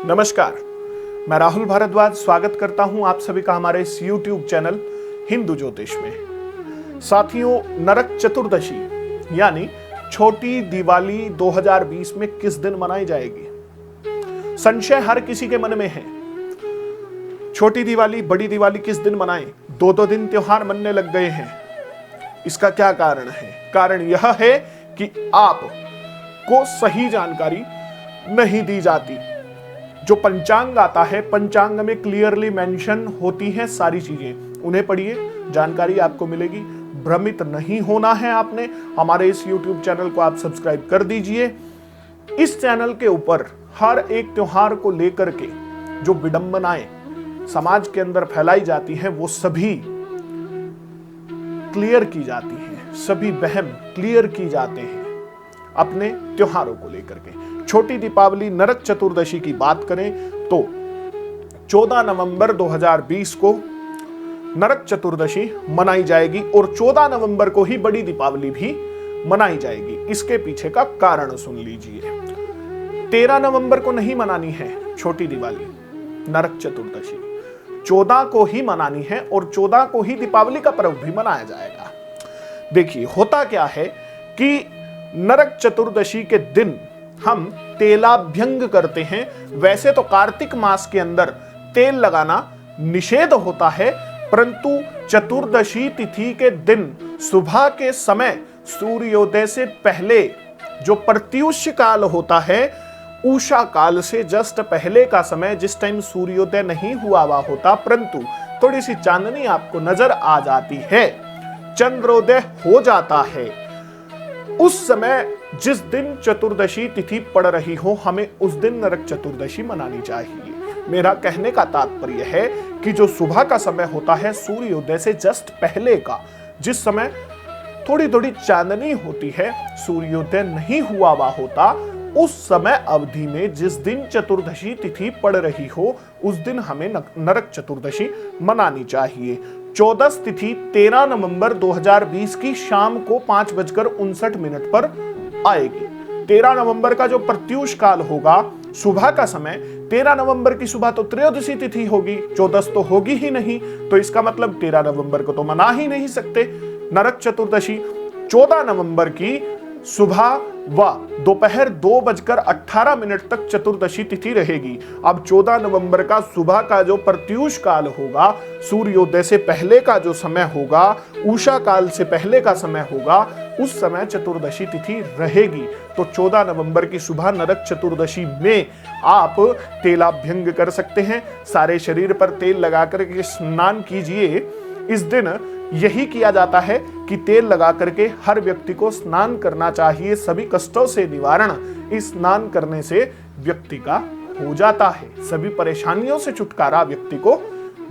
नमस्कार, मैं राहुल भारद्वाज स्वागत करता हूं आप सभी का हमारे इस YouTube चैनल हिंदू ज्योतिष में। साथियों, नरक चतुर्दशी यानी छोटी दिवाली 2020 में किस दिन मनाई जाएगी? संशय हर किसी के मन में है। छोटी दिवाली, बड़ी दिवाली किस दिन मनाएं? दो दिन त्योहार मनने लग गए हैं। इसका क्या कारण है? कारण यह है कि आपको सही जानकारी नहीं दी जाती। जो पंचांग आता है, पंचांग में क्लियरली मेंशन होती हैं सारी चीजें, उन्हें पढ़िए, जानकारी आपको मिलेगी। भ्रमित नहीं होना है आपने। हमारे इस YouTube चैनल को आप सब्सक्राइब कर दीजिए। इस चैनल के ऊपर हर एक त्योहार को लेकर के जो विडंबनाएं समाज के अंदर फैलाई जाती हैं वो सभी क्लियर की जाती हैं, सभी वहम क्लियर की जाते हैं अपने त्योहारों को लेकर के। छोटी दीपावली, नरक चतुर्दशी की बात करें तो 14 नवंबर 2020 को नरक चतुर्दशी मनाई जाएगी और 14 नवंबर को ही बड़ी दीपावली भी मनाई जाएगी। इसके पीछे का कारण सुन लीजिए। 13 नवंबर को नहीं मनानी है छोटी दिवाली, नरक चतुर्दशी 14 को ही मनानी है और 14 को ही दीपावली का पर्व भी मनाया जाएगा। देखिए, होता क्या है कि नरक चतुर्दशी के दिन हम तेलाभ्यंग करते हैं। वैसे तो कार्तिक मास के अंदर तेल लगाना निषेध होता है, परंतु चतुर्दशी तिथि के दिन सुबह के समय सूर्योदय से पहले जो प्रत्युष्य काल होता है, उषा काल से जस्ट पहले का समय, जिस टाइम सूर्योदय नहीं हुआ होता परंतु थोड़ी सी चांदनी आपको नजर आ जाती है, चंद्रोदय हो जाता है, उस समय जिस दिन चतुर्दशी तिथि पड़ रही हो, हमें उस दिन नरक चतुर्दशी मनानी चाहिए। मेरा कहने का तात्पर्य है कि जो सुबह का समय होता है सूर्योदय से जस्ट पहले का, जिस समय थोड़ी थोड़ी चांदनी होती है, सूर्योदय नहीं हुआ होता, उस समय अवधि में जिस दिन चतुर्दशी तिथि पड़ रही हो उस दिन हमें नरक चतुर्दशी मनानी चाहिए। 14 तिथि 13 नवंबर 2020 की शाम को 5:59 पर आएगी। 13 नवंबर का जो प्रत्युष काल होगा, सुबह का समय, 13 नवंबर की सुबह तो त्रयोदशी तिथि होगी, 14 तो होगी ही नहीं, तो इसका मतलब 13 नवंबर को तो मना ही नहीं सकते नरक चतुर्दशी। 14 नवंबर की सुबह व दोपहर 2:18 तक चतुर्दशी तिथि रहेगी। अब 14 नवंबर का सुबह का जो प्रत्युष काल होगा, सूर्योदय से पहले का जो समय होगा, उषा काल से पहले का समय होगा, उस समय चतुर्दशी तिथि रहेगी। तो 14 नवंबर की सुबह नरक चतुर्दशी में आप तेलाभ्यंग कर सकते हैं। सारे शरीर पर तेल लगाकर के स्नान कीजिए। इस दिन यही किया जाता है कि तेल लगा करके हर व्यक्ति को स्नान करना चाहिए। सभी कष्टों से निवारण इस स्नान करने से व्यक्ति का हो जाता है, सभी परेशानियों से छुटकारा व्यक्ति को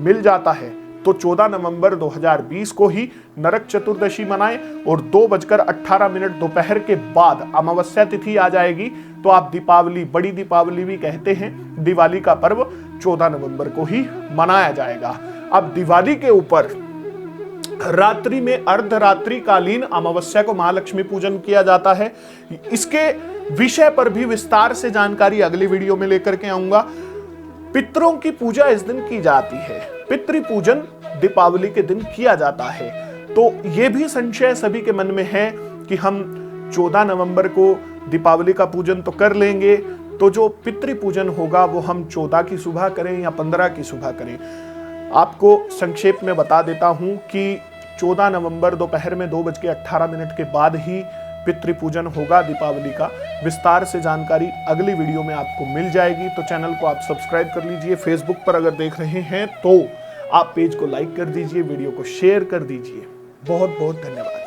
मिल जाता है। तो 14 नवंबर 2020 को ही नरक चतुर्दशी मनाएं और 2:18 दोपहर के बाद अमावस्या तिथि आ जाएगी, तो आप दीपावली, बड़ी दीपावली भी कहते हैं, दिवाली का पर्व 14 नवंबर को ही मनाया जाएगा। अब दिवाली के ऊपर रात्रि में अर्धरात्रि कालीन अमावस्या को महालक्ष्मी पूजन किया जाता है। इसके विषय पर भी विस्तार से जानकारी अगली वीडियो में लेकर के आऊंगा। पितरों की पूजा इस दिन की जाती है, पितृ पूजन दीपावली के दिन किया जाता है। तो यह भी संशय सभी के मन में है कि हम 14 नवंबर को दीपावली का पूजन तो कर लेंगे, तो जो पितृ पूजन होगा वो हम 14 की सुबह करें या 15 की सुबह करें। आपको संक्षेप में बता देता हूं कि 14 नवंबर दोपहर में 2:18 के बाद ही पितृ पूजन होगा दीपावली का। विस्तार से जानकारी अगली वीडियो में आपको मिल जाएगी। तो चैनल को आप सब्सक्राइब कर लीजिए। फेसबुक पर अगर देख रहे हैं तो आप पेज को लाइक कर दीजिए, वीडियो को शेयर कर दीजिए। बहुत बहुत धन्यवाद।